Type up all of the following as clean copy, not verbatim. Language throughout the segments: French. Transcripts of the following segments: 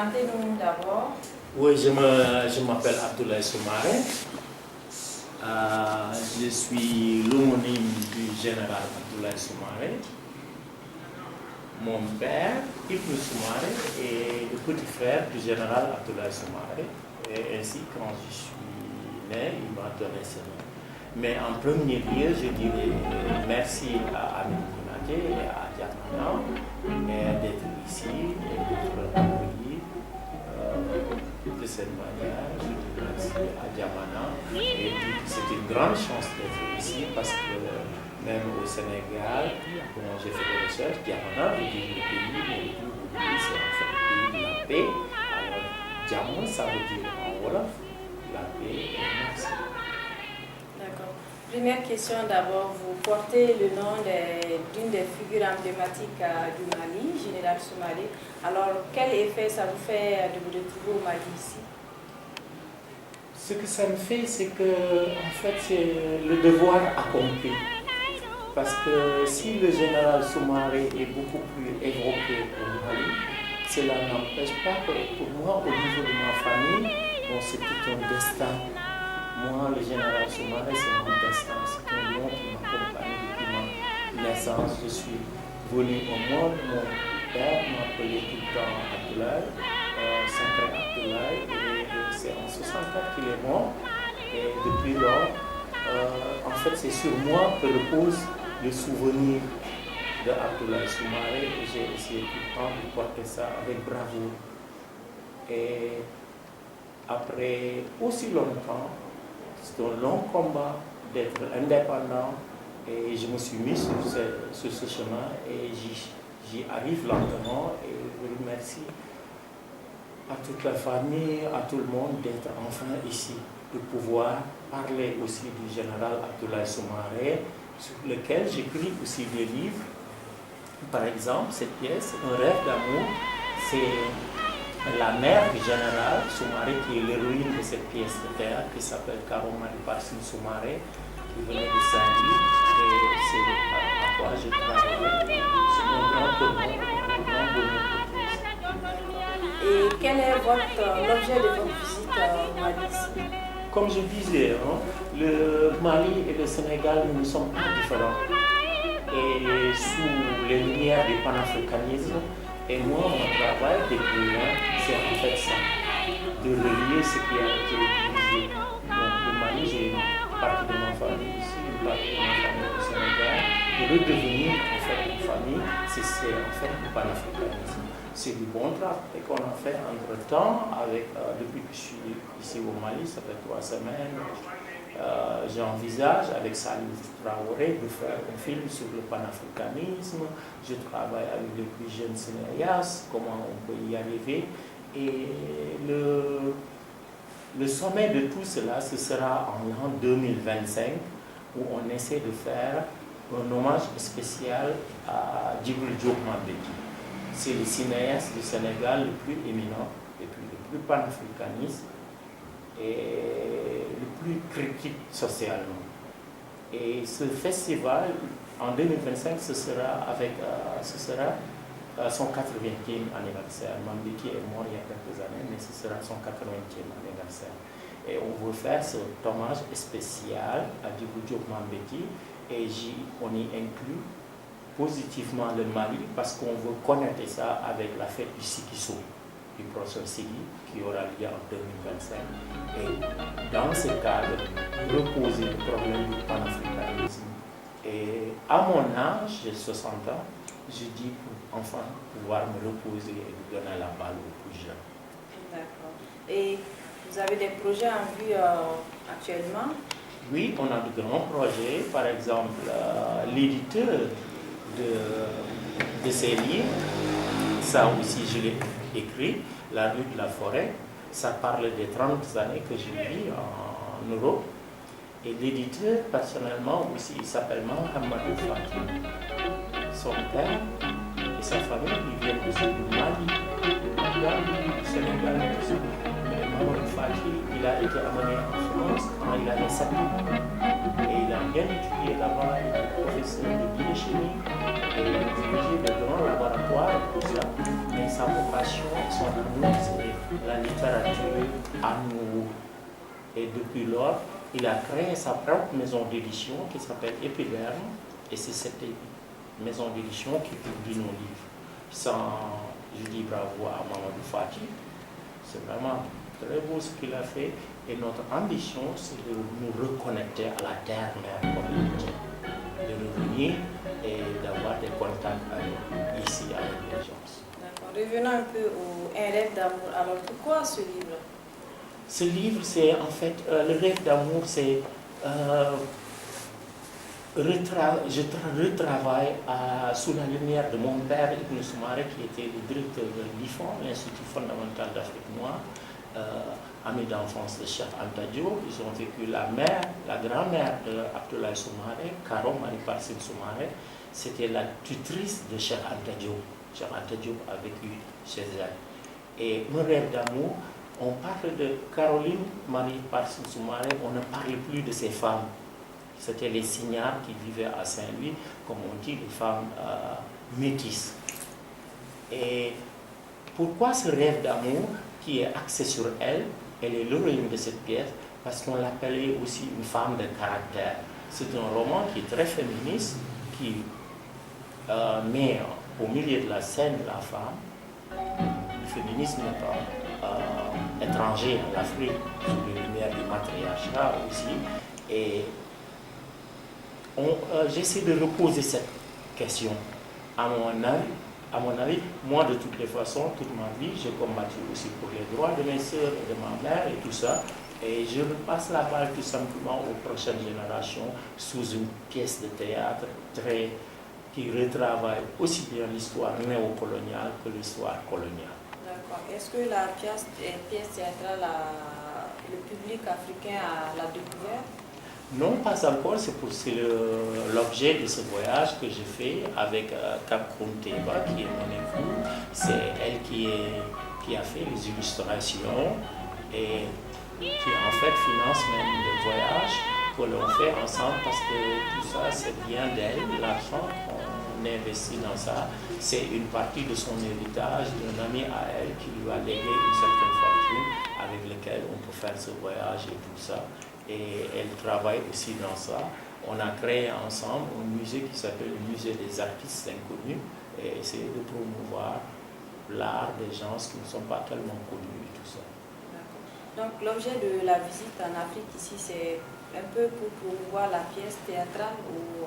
présentez-nous d'abord. Oui, je m'appelle Abdoulaye Soumaré. Je suis l'homonyme du général Abdoulaye Soumaré. Mon père, Ibn Soumaré, est le petit frère du général Abdoulaye Soumaré. Et ainsi, quand je suis né, il m'a donné ce nom. Mais en premier lieu, je dirais merci à Amin Konaté et à Diamana d'être ici et d'être accueillis de cette manière. Je dis merci à Diamana et c'est une grande chance d'être ici parce que même au Sénégal, quand j'ai fait des recherches, Diamana veut dire le pays, mais le pays, c'est en fait le pays de la paix. Alors, Diamana, ça veut dire en Wolof, la paix et merci. D'accord. Première question d'abord, vous portez le nom d'une des figures emblématiques du Mali, général Soumaré. Alors, quel effet ça vous fait de vous retrouver au Mali ici? Ce que ça me fait, c'est que, en fait, c'est le devoir accompli. Parce que si le général Soumaré est beaucoup plus évoqué au Mali, cela n'empêche pas que pour moi, au niveau de ma famille, bon, c'est tout un destin. Moi, le général Soumaré, c'est mon destin. C'est un nom qui m'accompagne depuis ma naissance. Je suis venu au monde. Mon père m'appelait tout le temps Abdoulaye, son frère Abdoulaye. Et c'est en 64 qu'il est mort. Et depuis lors, en fait, c'est sur moi que repose le souvenir de Abdoulaye Soumaré. Et j'ai essayé tout le temps de porter ça avec bravoure. Et après aussi longtemps, c'est un long combat d'être indépendant et je me suis mis sur ce chemin et j'y arrive lentement et je remercie à toute la famille, à tout le monde d'être enfin ici, de pouvoir parler aussi du général Abdoulaye Soumaré sur lequel j'écris aussi des livres. Par exemple, cette pièce, Un rêve d'amour, c'est la mère du général Soumaré, qui est l'héroïne de cette pièce de théâtre, qui s'appelle Karomani Parsin Soumaré, qui venait de Saint-Louis, et c'est à quoi je travaille. C'est un grand bonheur de tous. Et quel est l'objet de votre visite au Mali ici? Comme je disais, le Mali et le Sénégal ne sont pas différents. Et sous les lumières du panafricanisme, et moi, mon travail d'écrivain, c'est en fait ça, de relier ce qui a été utilisé. Donc, le Mali, j'ai une partie de ma famille ici, une partie de ma famille au Sénégal. De redevenir en fait une famille, c'est en fait le panafricanisme. C'est du bon travail qu'on a fait entre-temps, depuis que je suis ici au Mali, ça fait 3 semaines. J'envisage avec Salif Traoré de faire un film sur le panafricanisme. Je travaille avec les plus jeunes cinéastes, comment on peut y arriver. Et le sommet de tout cela, ce sera en l'an 2025, où on essaie de faire un hommage spécial à Djibril Diop Mambéty. C'est le cinéaste du Sénégal le plus éminent et puis le plus panafricaniste et le plus critique socialement. Et ce festival, en 2025, ce sera son 80e anniversaire. Mambéty est mort il y a quelques années, mais ce sera son 80e anniversaire. Et on veut faire cet hommage spécial à Djibril Diop Mambéty et on y inclut positivement le Mali parce qu'on veut connaître ça avec la fête du Sikisso, du prochain Sigi, qui aura lieu en 2025. Et dans ce cadre, reposer le problème du panafricanisme. Et à mon âge, j'ai 60 ans, je dis pour enfin pouvoir me reposer et donner la balle aux plus jeunes. D'accord. Et vous avez des projets en vue actuellement? Oui, on a de grands projets. Par exemple, l'éditeur de ces livres, ça aussi je l'ai écrit, La rue de la forêt, ça parle des 30 années que j'ai vécues en Europe. Et l'éditeur, personnellement aussi, il s'appelle Mohamed Fati. Son père et sa famille, ils viennent aussi du Mali, du Sénégal, Mamadou Fati, il a été amené en France quand il avait 7 ans. Et il a bien étudié là-bas, il est professeur de biochimie, et il a dirigé de grands laboratoires et tout ça. Mais sa vocation, son amour, c'est la littérature amour. Et depuis lors, il a créé sa propre maison d'édition qui s'appelle Épiderme. Et c'est cette maison d'édition qui publie nos livres. Je dis bravo à Mamadou Fati. C'est vraiment très beau ce qu'il a fait. Et notre ambition, c'est de nous reconnecter à la terre-mère comme il dit. De revenir et d'avoir des contacts ici avec les gens. D'accord. Revenons un peu au Un rêve d'amour. Alors pourquoi ce livre? Ce livre, c'est en fait, le rêve d'amour, c'est... je retravaille sous la lumière de mon père, Ibn Soumaré, qui était le directeur de l'IFON, l'Institut fondamental d'Afrique noire, ami d'enfance de Cheikh Anta Diop. Ils ont vécu la grand-mère de Abdoulaye Soumaré, Karo Marie-Parcine Soumaré, c'était la tutrice de Cheikh Anta Diop. Cheikh Anta Diop a vécu chez elle. Et mon rêve d'amour, on parle de Caroline Marie-Parcine Soumaré, on ne parle plus de ces femmes. C'était les Signares qui vivaient à Saint-Louis, comme on dit, les femmes métisses. Et pourquoi ce rêve d'amour qui est axé sur elle? Elle est l'héroïne de cette pièce, parce qu'on l'appelait aussi une femme de caractère. C'est un roman qui est très féministe, qui met au milieu de la scène la femme. Le féminisme n'est pas étranger à l'Afrique, sous les lumières du matriarcat aussi. Et j'essaie de reposer cette question. À mon avis, moi de toutes les façons, toute ma vie, j'ai combattu aussi pour les droits de mes soeurs et de ma mère et tout ça. Et je repasse la balle tout simplement aux prochaines générations sous une pièce de théâtre qui retravaille aussi bien l'histoire néocoloniale que l'histoire coloniale. D'accord. Est-ce que la pièce théâtrale, le public africain l'a découvert? Non, pas encore. C'est l'objet de ce voyage que j'ai fait avec Kapkoum Teba, qui est mon époux. C'est elle qui a fait les illustrations et qui en fait finance même le voyage que l'on fait ensemble parce que tout ça c'est bien d'elle. L'argent qu'on investit dans ça, c'est une partie de son héritage d'un ami à elle qui lui a légué une certaine fortune avec laquelle on peut faire ce voyage et tout ça. Et elle travaille aussi dans ça. On a créé ensemble un musée qui s'appelle le Musée des artistes inconnus et essayer de promouvoir l'art des gens qui ne sont pas tellement connus et tout ça. Donc l'objet de la visite en Afrique ici, c'est un peu pour promouvoir la pièce théâtrale ou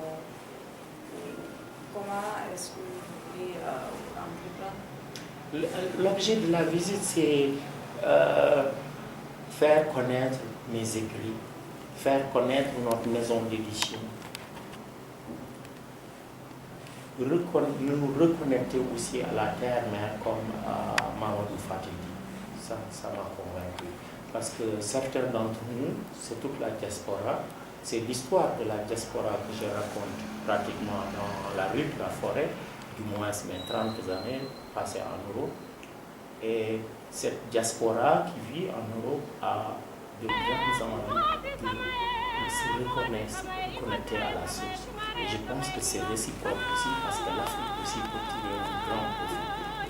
comment est-ce que vous pouvez en reprendre? L'objet de la visite, c'est faire connaître mes écrits, faire connaître notre maison d'édition, nous reconnecter aussi à la terre-mère comme Mamadou Fati dit. Ça m'a convaincu. Parce que certains d'entre nous, c'est toute la diaspora, c'est l'histoire de la diaspora que je raconte pratiquement dans la rue de la forêt, du moins mes 30 années passées en Europe. Et cette diaspora qui vit en Europe a de grands envies de se reconnecter à la source. Et je pense que c'est réciproque aussi parce que l'Afrique aussi peut tirer un grand profit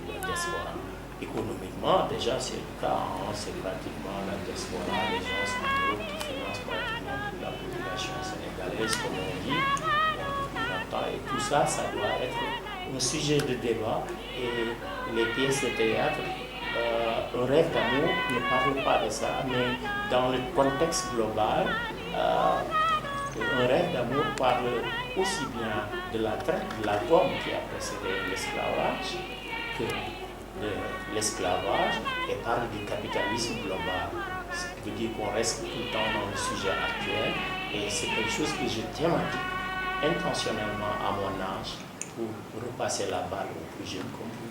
de la diaspora. Économiquement, déjà c'est le cas, c'est pratiquement la diaspora, les gens en Europe qui financent pratiquement toute la population sénégalaise, comme on dit, et tout ça, ça doit être un sujet de débat. Et les pièces de théâtre, un rêve d'amour ne parle pas de ça, mais dans le contexte global, un rêve d'amour parle aussi bien de la traite de la pomme qui a précédé l'esclavage que de l'esclavage et parle du capitalisme global. Ça veut dire qu'on reste tout le temps dans le sujet actuel et c'est quelque chose que je thématique intentionnellement à mon âge pour repasser la balle aux plus jeunes comme vous.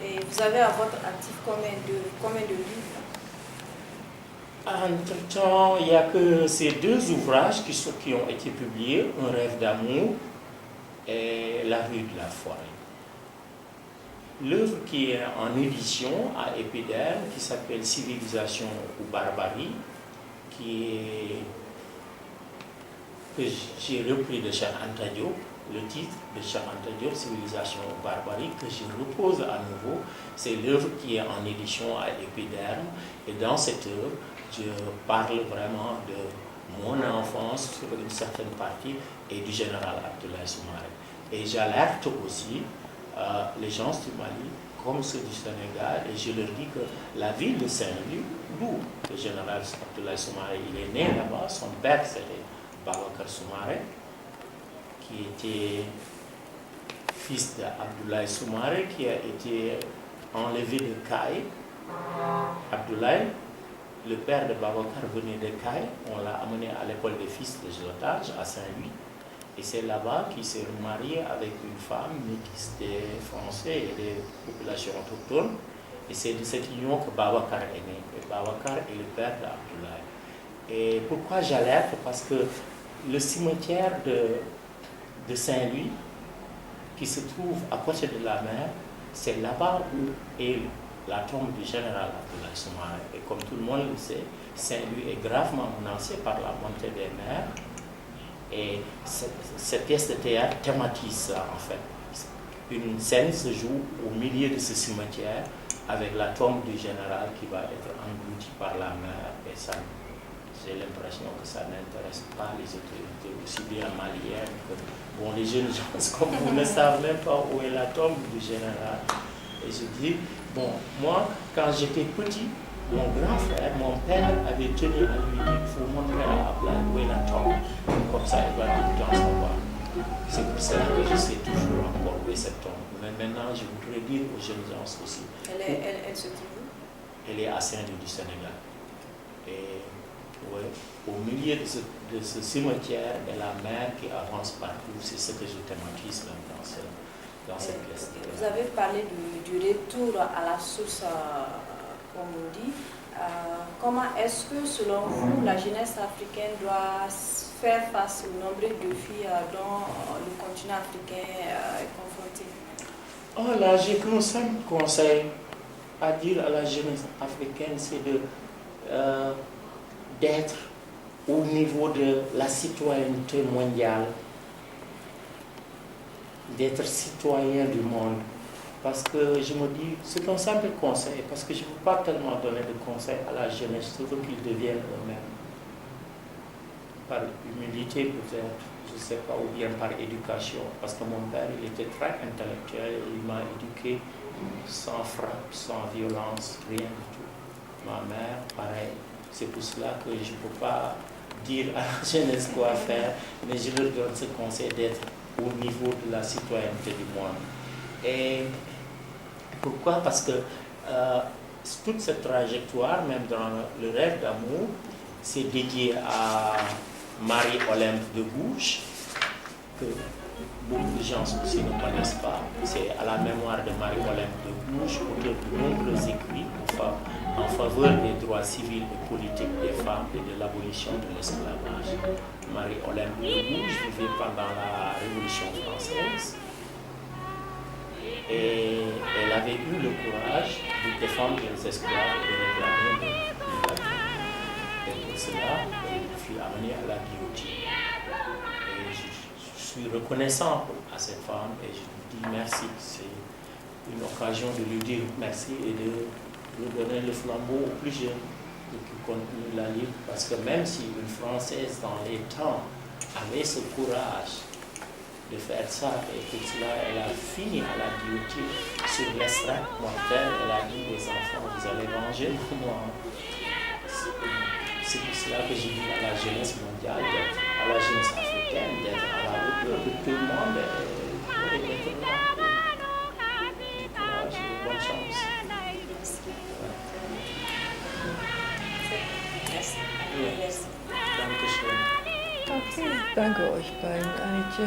Et vous avez à votre actif combien de livres? Entre-temps, il n'y a que ces deux ouvrages qui ont été publiés, Un rêve d'amour et La rue de la forêt. l'œuvre qui est en édition à Épiderne, qui s'appelle Civilisation ou Barbarie, que j'ai repris de Cheikh Anta Diop, le titre de Cheikh Anta Diop, Civilisation ou Barbarie, que je repose à nouveau. C'est l'œuvre qui est en édition à Épiderne. Et dans cette œuvre, je parle vraiment de mon enfance sur une certaine partie et du général Abdoulaye Soumaré. Et j'alerte aussi les gens du Mali comme ceux du Sénégal, et je leur dis que la ville de Saint-Louis, d'où le général Abdoulaye Soumaré, il est né là-bas, son père c'était Babacar Soumaré, qui était fils d'Abdoulaye Soumaré, qui a été enlevé de Caille. Abdoulaye, le père de Babacar, venait de Caille, on l'a amené à l'école des fils des otages à Saint-Louis. Et c'est là-bas qu'il s'est marié avec une femme métisse des Français et des populations autochtones. Et c'est de cette union que Babacar est né. Et Babacar est le père d'Abdoulaye. Et pourquoi j'alerte? Parce que le cimetière de Saint-Louis, qui se trouve à côté de la mer, c'est là-bas où est la tombe du général Abdoulaye Soumaré. Et comme tout le monde le sait, Saint-Louis est gravement menacé par la montée des mers. Et cette pièce de théâtre thématise ça en fait. Une scène se joue au milieu de ce cimetière avec la tombe du général qui va être engloutie par la mer. Et ça, j'ai l'impression que ça n'intéresse pas les autorités, aussi bien maliennes que bon, les jeunes gens comme vous ne savent même pas où est la tombe du général. Et je dis, bon, moi, quand j'étais petit, mon grand frère, mon père avait tenu à lui dire, il faut montrer à Ablaye où est la tombe. Comme ça, il va tout le temps savoir. C'est pour cela que je sais toujours encore où est cette tombe. Mais maintenant, je voudrais dire aux jeunes gens aussi. Elle se trouve où? Elle est à Saint-Louis du Sénégal. Et ouais, au milieu de ce cimetière et la mer qui avance partout, c'est ce que je thématise même dans cette pièce. Vous avez parlé du retour à la source, comme on dit. Comment est-ce que, selon vous, la jeunesse africaine doit faire face aux nombreux défis dont le continent africain est confronté? Oh là, j'ai qu'un simple conseil à dire à la jeunesse africaine, c'est d'être au niveau de la citoyenneté mondiale, d'être citoyen du monde. Parce que je me dis, c'est un simple conseil, parce que je ne veux pas tellement donner de conseils à la jeunesse, je veux qu'ils deviennent eux-mêmes. Par humilité peut-être, je ne sais pas, ou bien par éducation. Parce que mon père, il était très intellectuel, il m'a éduqué sans frappe, sans violence, rien du tout. Ma mère, pareil. C'est pour cela que je ne peux pas dire à la jeunesse quoi faire, mais je leur donne ce conseil d'être au niveau de la citoyenneté du monde. Et pourquoi? Parce que toute cette trajectoire, même dans le rêve d'amour, c'est dédié à Marie-Olympe de Gouges, que beaucoup de gens aussi ne connaissent pas. C'est à la mémoire de Marie-Olympe de Gouges, auteur de nombreux écrits en faveur des droits civils et politiques des femmes et de l'abolition de l'esclavage. Marie-Olympe de Gouges vivait pendant la Révolution française. Et elle avait eu le courage de défendre les esclaves et de réclamer leur liberté. Et pour cela, elle fut amenée à la guillotine. Et je suis reconnaissant à cette femme et je lui dis merci. C'est une occasion de lui dire merci et de lui donner le flambeau aux plus jeunes qui continuent la lutte. Parce que même si une Française dans les temps avait ce courage de faire ça, et pour cela elle a fini à la guillotine sur l'estrade mortelle. Elle a dit aux enfants, vous allez manger moi. C'est pour cela que je dis à la jeunesse mondiale, à la jeunesse africaine, d'être à la hauteur de tout le monde et d'être là. Du courage et bonne chance. Merci. Merci. Dankeschön. Okay, danke euch beiden, Anitje.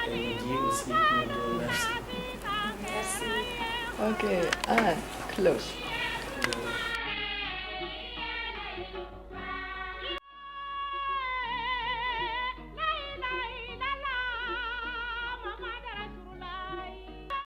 Et nous dire aussi nous deux merci. Merci. Okay, and close.